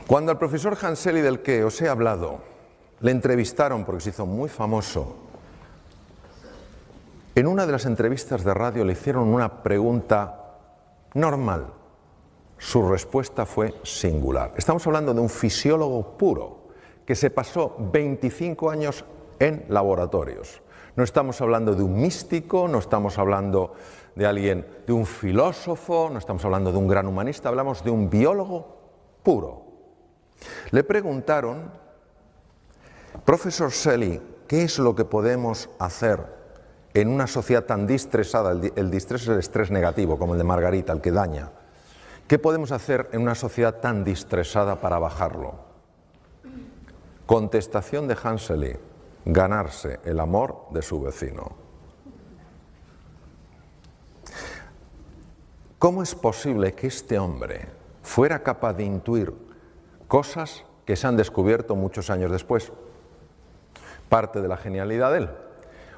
Cuando al profesor Hanseli, del que os he hablado, le entrevistaron porque se hizo muy famoso, en una de las entrevistas de radio le hicieron una pregunta normal. Su respuesta fue singular. Estamos hablando de un fisiólogo puro que se pasó 25 años en laboratorios. No estamos hablando de un místico, no estamos hablando de alguien, de un filósofo, no estamos hablando de un gran humanista, hablamos de un biólogo puro. Le preguntaron, profesor Selly, ¿qué es lo que podemos hacer en una sociedad tan distresada? El distrés es el estrés negativo, como el de Margarita, el que daña. ¿Qué podemos hacer en una sociedad tan distresada para bajarlo? Contestación de Hanseli: ganarse el amor de su vecino. ¿Cómo es posible que este hombre fuera capaz de intuir cosas que se han descubierto muchos años después? Parte de la genialidad de él.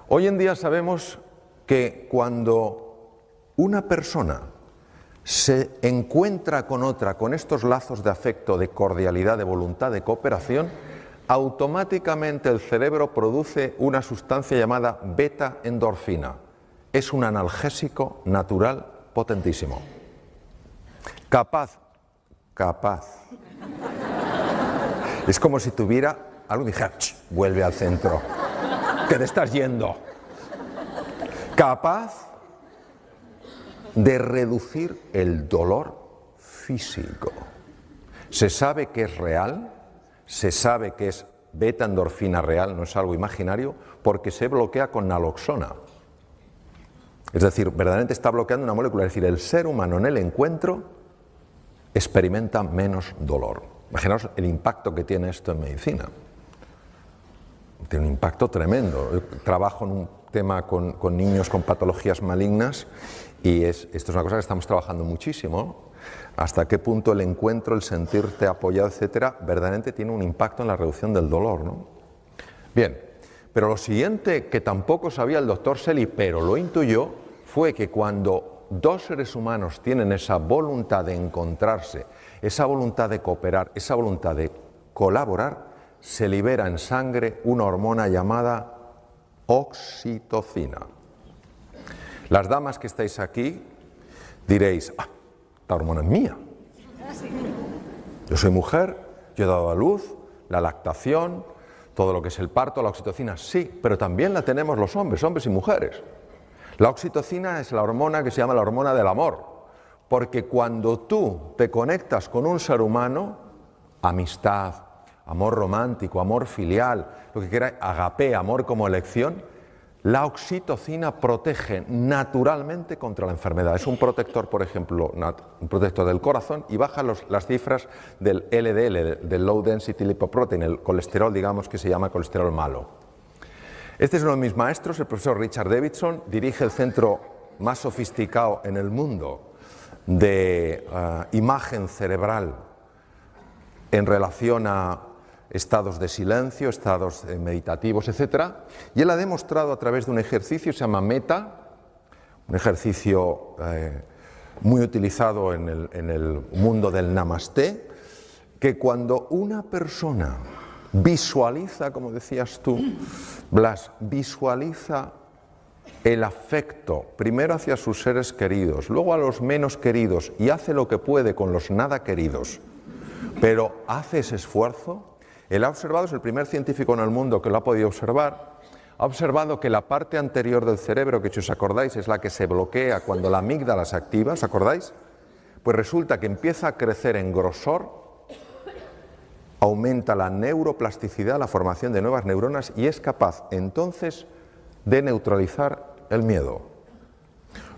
Hoy en día sabemos que cuando una persona se encuentra con otra, con estos lazos de afecto, de cordialidad, de voluntad, de cooperación, automáticamente el cerebro produce una sustancia llamada beta-endorfina. Es un analgésico natural potentísimo. Capaz. Es como si tuviera algo y dijera, vuelve al centro, que te estás yendo. Capaz de reducir el dolor físico. Se sabe que es real, se sabe que es beta-endorfina real, no es algo imaginario, porque se bloquea con naloxona. Es decir, verdaderamente está bloqueando una molécula, es decir, el ser humano en el encuentro experimenta menos dolor. Imaginaos el impacto que tiene esto en medicina. Tiene un impacto tremendo. Yo trabajo en un tema con niños con patologías malignas y esto es una cosa que estamos trabajando muchísimo. Hasta qué punto el encuentro, el sentirte apoyado, etcétera, verdaderamente tiene un impacto en la reducción del dolor, ¿no? Bien, pero lo siguiente que tampoco sabía el doctor Selly, pero lo intuyó, fue que cuando dos seres humanos tienen esa voluntad de encontrarse, esa voluntad de cooperar, esa voluntad de colaborar, se libera en sangre una hormona llamada oxitocina. Las damas que estáis aquí diréis, esta hormona es mía. Yo soy mujer, yo he dado a luz, la lactación, todo lo que es el parto, la oxitocina, sí, pero también la tenemos los hombres y mujeres. La oxitocina es la hormona que se llama la hormona del amor, porque cuando tú te conectas con un ser humano, amistad, amor romántico, amor filial, lo que quieras, agape, amor como elección, la oxitocina protege naturalmente contra la enfermedad. Es un protector, por ejemplo, un protector del corazón y baja las cifras del LDL, del Low Density Lipoprotein, el colesterol, digamos, que se llama colesterol malo. Este es uno de mis maestros, el profesor Richard Davidson, dirige el centro más sofisticado en el mundo de imagen cerebral en relación a estados de silencio, estados meditativos, etc. Y él ha demostrado a través de un ejercicio, se llama Meta, un ejercicio muy utilizado en el mundo del Namaste, que cuando una persona visualiza, como decías tú, Blas, visualiza el afecto, primero hacia sus seres queridos, luego a los menos queridos, y hace lo que puede con los nada queridos, pero hace ese esfuerzo. Él ha observado, es el primer científico en el mundo que lo ha podido observar, ha observado que la parte anterior del cerebro, que si os acordáis es la que se bloquea cuando la amígdala se activa, ¿os acordáis? Pues resulta que empieza a crecer en grosor, aumenta la neuroplasticidad, la formación de nuevas neuronas y es capaz entonces de neutralizar el miedo.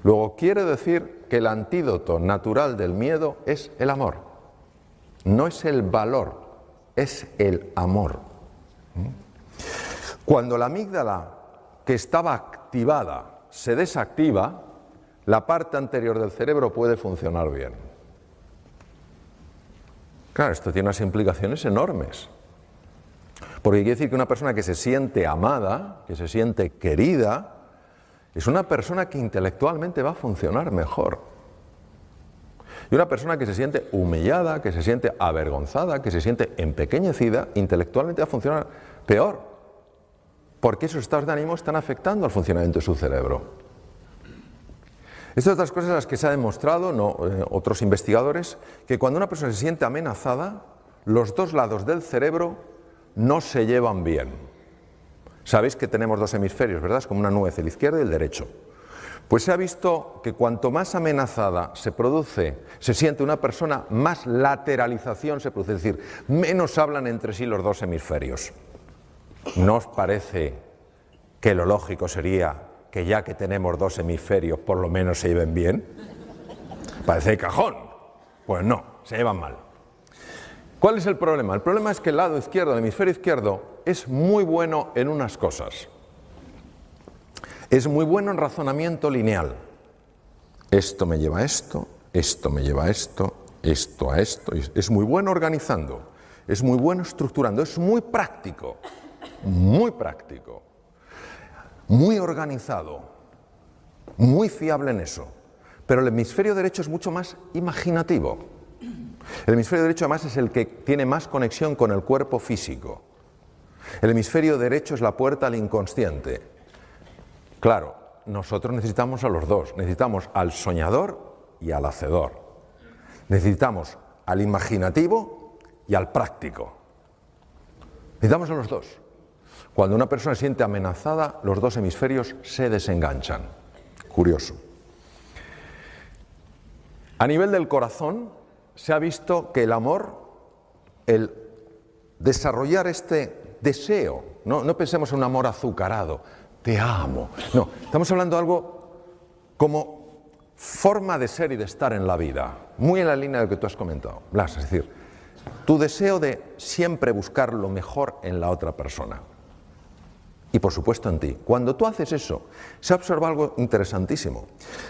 Luego quiere decir que el antídoto natural del miedo es el amor, no es el valor. Es el amor. Cuando la amígdala que estaba activada se desactiva, la parte anterior del cerebro puede funcionar bien. Claro, esto tiene unas implicaciones enormes. Porque quiere decir que una persona que se siente amada, que se siente querida, es una persona que intelectualmente va a funcionar mejor. Y una persona que se siente humillada, que se siente avergonzada, que se siente empequeñecida, intelectualmente va a funcionar peor, porque esos estados de ánimo están afectando al funcionamiento de su cerebro. Estas otras cosas las que se ha demostrado, otros investigadores, que cuando una persona se siente amenazada, los dos lados del cerebro no se llevan bien. Sabéis que tenemos dos hemisferios, ¿verdad? Es como una nuez, el izquierdo y el derecho. Pues se ha visto que cuanto más amenazada se siente una persona, más lateralización se produce, es decir, menos hablan entre sí los dos hemisferios. ¿No os parece que lo lógico sería que ya que tenemos dos hemisferios, por lo menos se lleven bien? Parece de cajón. Pues no, se llevan mal. ¿Cuál es el problema? El problema es que el lado izquierdo, el hemisferio izquierdo, es muy bueno en unas cosas. Es muy bueno en razonamiento lineal. Esto me lleva a esto, esto me lleva a esto, esto a esto. Es muy bueno organizando, es muy bueno estructurando, es muy práctico, muy organizado, muy fiable en eso. Pero el hemisferio derecho es mucho más imaginativo. El hemisferio derecho además es el que tiene más conexión con el cuerpo físico. El hemisferio derecho es la puerta al inconsciente. Claro, nosotros necesitamos a los dos, necesitamos al soñador y al hacedor. Necesitamos al imaginativo y al práctico. Necesitamos a los dos. Cuando una persona se siente amenazada, los dos hemisferios se desenganchan. Curioso. A nivel del corazón, se ha visto que el amor, el desarrollar este deseo, no pensemos en un amor azucarado, te amo. No, estamos hablando de algo como forma de ser y de estar en la vida, muy en la línea de lo que tú has comentado, Blas, es decir, tu deseo de siempre buscar lo mejor en la otra persona y por supuesto en ti. Cuando tú haces eso, se observa algo interesantísimo.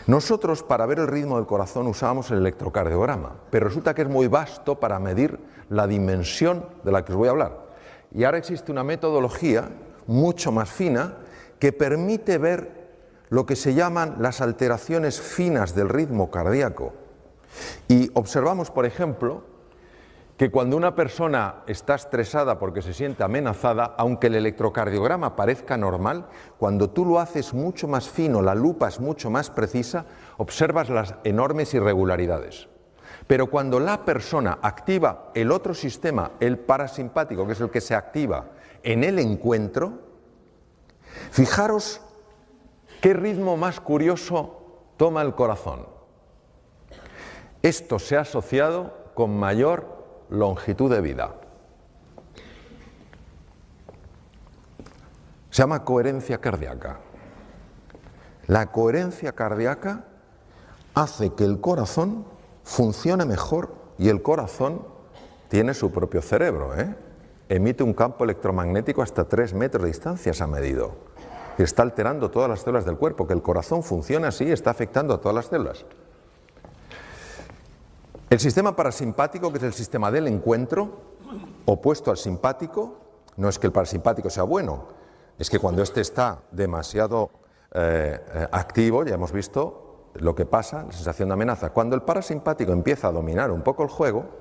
Nosotros para ver el ritmo del corazón usábamos el electrocardiograma, pero resulta que es muy vasto para medir la dimensión de la que os voy a hablar. Y ahora existe una metodología mucho más fina que permite ver lo que se llaman las alteraciones finas del ritmo cardíaco. Y observamos, por ejemplo, que cuando una persona está estresada porque se siente amenazada, aunque el electrocardiograma parezca normal, cuando tú lo haces mucho más fino, la lupa es mucho más precisa, observas las enormes irregularidades. Pero cuando la persona activa el otro sistema, el parasimpático, que es el que se activa en el encuentro, fijaros qué ritmo más curioso toma el corazón. Esto se ha asociado con mayor longitud de vida. Se llama coherencia cardíaca. La coherencia cardíaca hace que el corazón funcione mejor y el corazón tiene su propio cerebro, Emite un campo electromagnético hasta 3 metros de distancia, se ha medido. Y está alterando todas las células del cuerpo. Que el corazón funcione así está afectando a todas las células. El sistema parasimpático, que es el sistema del encuentro, opuesto al simpático, no es que el parasimpático sea bueno, es que cuando este está demasiado activo, ya hemos visto lo que pasa, la sensación de amenaza. Cuando el parasimpático empieza a dominar un poco el juego,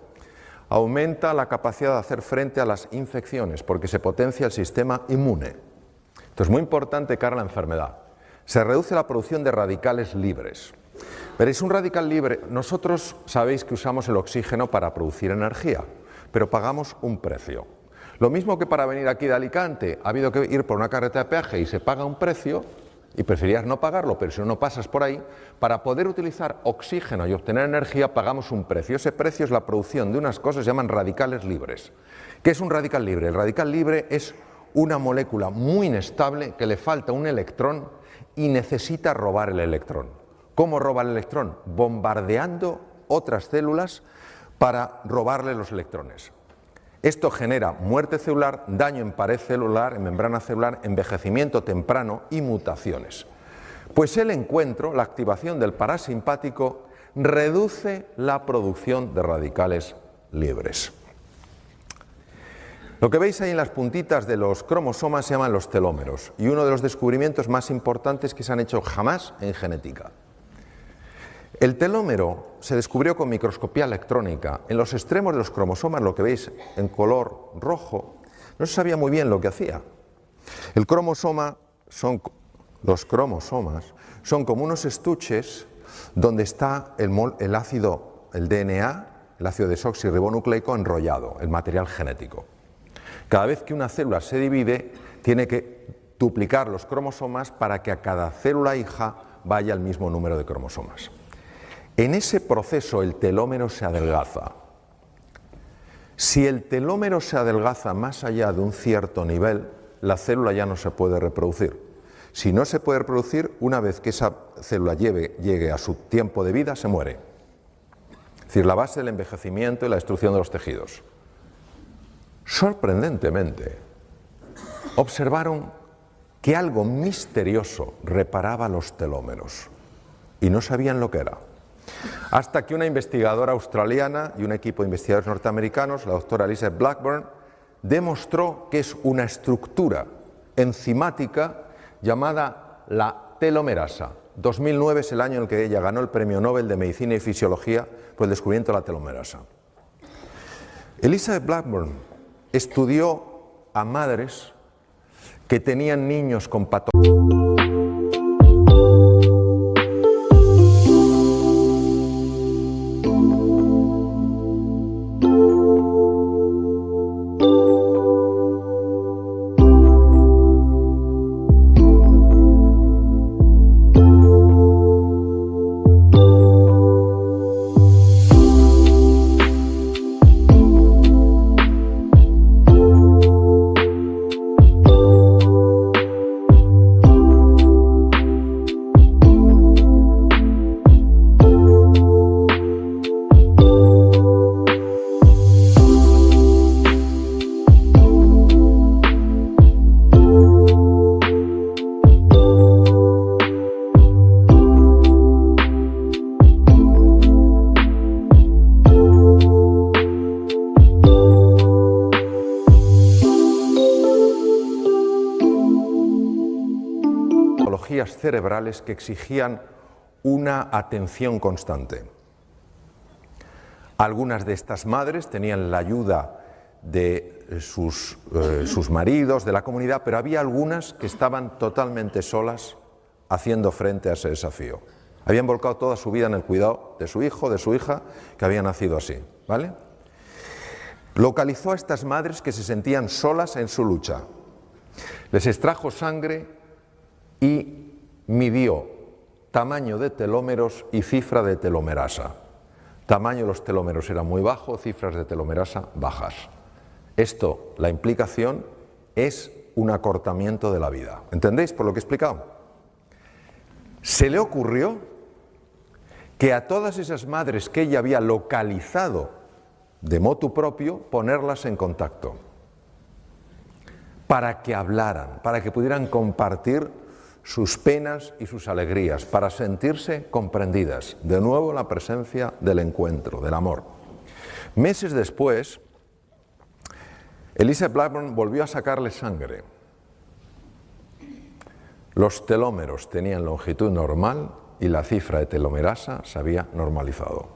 aumenta la capacidad de hacer frente a las infecciones, porque se potencia el sistema inmune. Esto es muy importante cara a la enfermedad. Se reduce la producción de radicales libres. Veréis, un radical libre, nosotros sabéis que usamos el oxígeno para producir energía, pero pagamos un precio. Lo mismo que para venir aquí de Alicante ha habido que ir por una carretera de peaje y se paga un precio, y preferirías no pagarlo, pero si no pasas por ahí, para poder utilizar oxígeno y obtener energía pagamos un precio. Ese precio es la producción de unas cosas que se llaman radicales libres. ¿Qué es un radical libre? El radical libre es una molécula muy inestable que le falta un electrón y necesita robar el electrón. ¿Cómo roba el electrón? Bombardeando otras células para robarle los electrones. Esto genera muerte celular, daño en pared celular, en membrana celular, envejecimiento temprano y mutaciones. Pues el encuentro, la activación del parasimpático, reduce la producción de radicales libres. Lo que veis ahí en las puntitas de los cromosomas se llaman los telómeros, y uno de los descubrimientos más importantes que se han hecho jamás en genética. El telómero se descubrió con microscopía electrónica. En los extremos de los cromosomas, lo que veis en color rojo, no se sabía muy bien lo que hacía. Los cromosomas son como unos estuches donde está el ácido, el DNA, el ácido desoxirribonucleico enrollado, el material genético. Cada vez que una célula se divide, tiene que duplicar los cromosomas para que a cada célula hija vaya el mismo número de cromosomas. En ese proceso el telómero se adelgaza. Si el telómero se adelgaza más allá de un cierto nivel, la célula ya no se puede reproducir. Si no se puede reproducir, una vez que esa célula llegue a su tiempo de vida, se muere. Es decir, la base del envejecimiento y la destrucción de los tejidos. Sorprendentemente, observaron que algo misterioso reparaba los telómeros y no sabían lo que era. Hasta que una investigadora australiana y un equipo de investigadores norteamericanos, la doctora Elizabeth Blackburn, demostró que es una estructura enzimática llamada la telomerasa. 2009 es el año en el que ella ganó el Premio Nobel de Medicina y Fisiología por el descubrimiento de la telomerasa. Elizabeth Blackburn estudió a madres que tenían niños con patologías. Cerebrales que exigían una atención constante. Algunas de estas madres tenían la ayuda de sus maridos, de la comunidad, pero había algunas que estaban totalmente solas haciendo frente a ese desafío. Habían volcado toda su vida en el cuidado de su hijo, de su hija, que había nacido así, ¿vale? Localizó a estas madres que se sentían solas en su lucha. Les extrajo sangre y midió tamaño de telómeros y cifra de telomerasa. Tamaño de los telómeros era muy bajo, cifras de telomerasa bajas. Esto, la implicación, es un acortamiento de la vida. ¿Entendéis por lo que he explicado? Se le ocurrió que a todas esas madres que ella había localizado de motu propio, ponerlas en contacto para que hablaran, para que pudieran compartir sus penas y sus alegrías, para sentirse comprendidas. De nuevo la presencia del encuentro, del amor. Meses después, Elizabeth Blackburn volvió a sacarle sangre. Los telómeros tenían longitud normal y la cifra de telomerasa se había normalizado.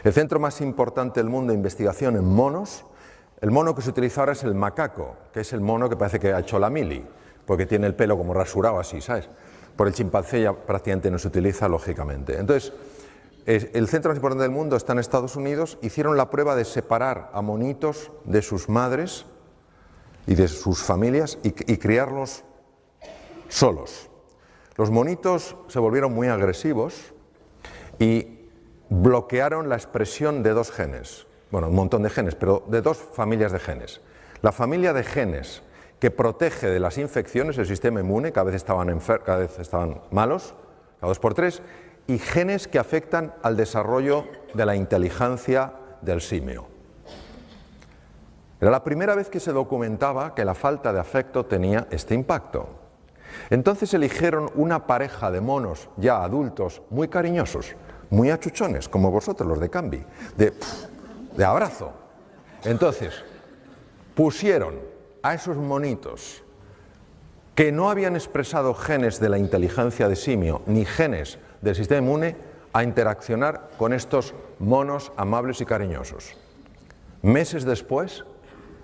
El centro más importante del mundo de investigación en monos, el mono que se utiliza ahora es el macaco, que es el mono que parece que ha hecho la mili, porque tiene el pelo como rasurado así, ¿sabes? Por el chimpancé ya prácticamente no se utiliza, lógicamente. Entonces, el centro más importante del mundo está en Estados Unidos. Hicieron la prueba de separar a monitos de sus madres y de sus familias y criarlos solos. Los monitos se volvieron muy agresivos y bloquearon la expresión de dos genes. Bueno, un montón de genes, pero de dos familias de genes. La familia de genes que protege de las infecciones, el sistema inmune, cada vez estaban malos, cada 2 por 3, y genes que afectan al desarrollo de la inteligencia del simio. Era la primera vez que se documentaba que la falta de afecto tenía este impacto. Entonces eligieron una pareja de monos ya adultos muy cariñosos, muy achuchones, como vosotros los de Cambi, de abrazo. Entonces, pusieron a esos monitos que no habían expresado genes de la inteligencia de simio ni genes del sistema inmune a interaccionar con estos monos amables y cariñosos. Meses después,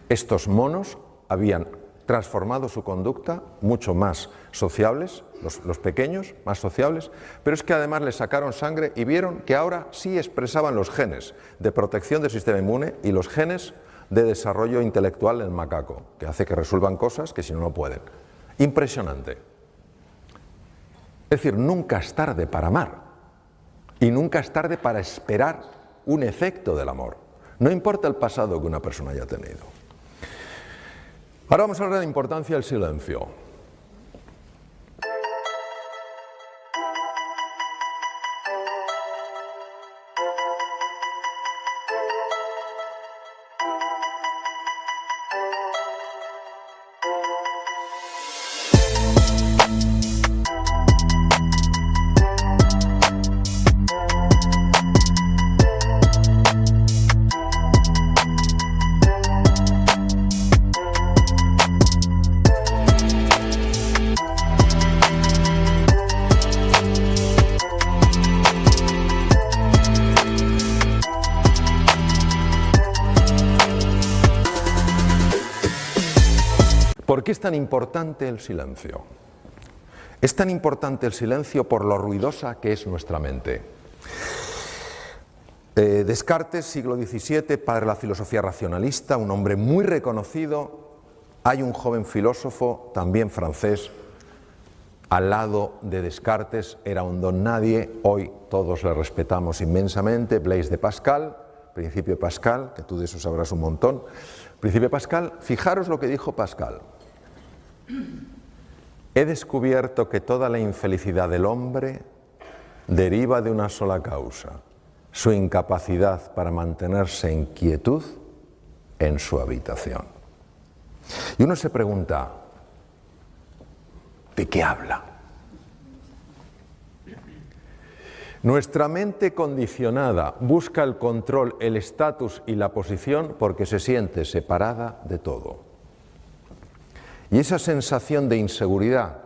estos monos habían transformado su conducta, mucho más sociables, los pequeños, más sociables, pero es que además les sacaron sangre y vieron que ahora sí expresaban los genes de protección del sistema inmune y los genes de desarrollo intelectual del macaco, que hace que resuelvan cosas que si no, no pueden. Impresionante. Es decir, nunca es tarde para amar y nunca es tarde para esperar un efecto del amor. No importa el pasado que una persona haya tenido. Ahora vamos a hablar de la importancia del silencio. ¿Por qué es tan importante el silencio? Es tan importante el silencio por lo ruidosa que es nuestra mente. Descartes, siglo XVII, padre de la filosofía racionalista, un hombre muy reconocido. Hay un joven filósofo, también francés, al lado de Descartes, era un don nadie, hoy todos le respetamos inmensamente, Blaise de Pascal, Principio de Pascal, que tú de eso sabrás un montón. Principio de Pascal, fijaros lo que dijo Pascal. He descubierto que toda la infelicidad del hombre deriva de una sola causa, su incapacidad para mantenerse en quietud en su habitación. Y uno se pregunta, ¿de qué habla? Nuestra mente condicionada busca el control, el estatus y la posición porque se siente separada de todo. Y esa sensación de inseguridad,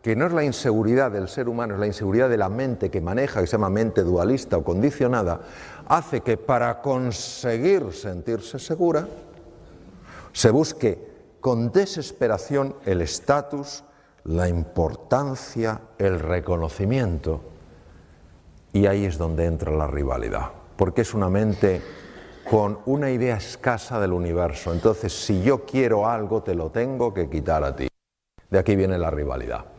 que no es la inseguridad del ser humano, es la inseguridad de la mente que maneja, que se llama mente dualista o condicionada, hace que para conseguir sentirse segura, se busque con desesperación el estatus, la importancia, el reconocimiento. Y ahí es donde entra la rivalidad, porque es una mente con una idea escasa del universo. Entonces, si yo quiero algo, te lo tengo que quitar a ti. De aquí viene la rivalidad.